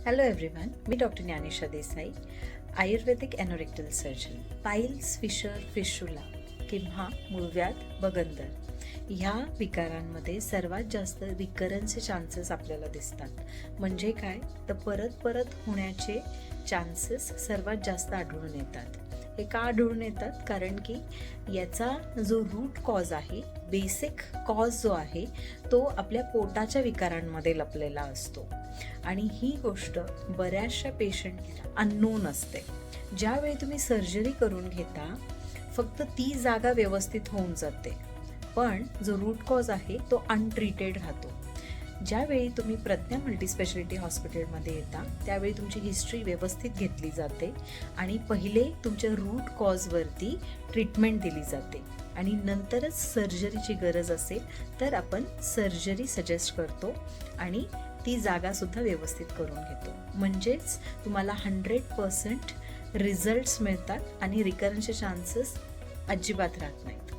Hello everyone, मी doctor Dnyanesha Desai, ayurvedic anorectal surgeon. Piles, fissure, fistula किंवा मूळव्याध, बगंदर ह्या विकारांमध्ये सर्वात जास्त रिकरन्सचे चान्सेस आपल्याला दिसतात. म्हणजे काय तर परत होण्याचे चान्सेस सर्वात जास्त आढळून येतात. हे का आढळून येतात? कारण की याचा जो रूट कॉज आहे, बेसिक कॉज जो आहे तो आपल्या पोटाच्या विकारांमध्ये लपलेला असतो. आणि ही गोष्ट बऱ्याचशा पेशंटला अननोन असते. ज्यावेळी तुम्ही सर्जरी करून घेता फक्त ती जागा व्यवस्थित होऊन जाते, पण जो रूट कॉज आहे तो अनट्रीटेड राहतो. ज्यावेळी तुम्ही प्रज्ञा मल्टीस्पेशालिटी हॉस्पिटलमध्ये येता त्यावेळी तुमची हिस्ट्री व्यवस्थित घेतली जाते आणि पहिले तुमच्या रूट कॉजवरती ट्रीटमेंट दिली जाते आणि नंतरच सर्जरीची गरज असेल तर आपण सर्जरी सजेस्ट करतो आणि ती जागासुद्धा व्यवस्थित करून घेतो. म्हणजेच तुम्हाला 100% रिझल्ट्स मिळतात आणि रिकरन्सचे चान्सेस अजिबात राहत नाहीत.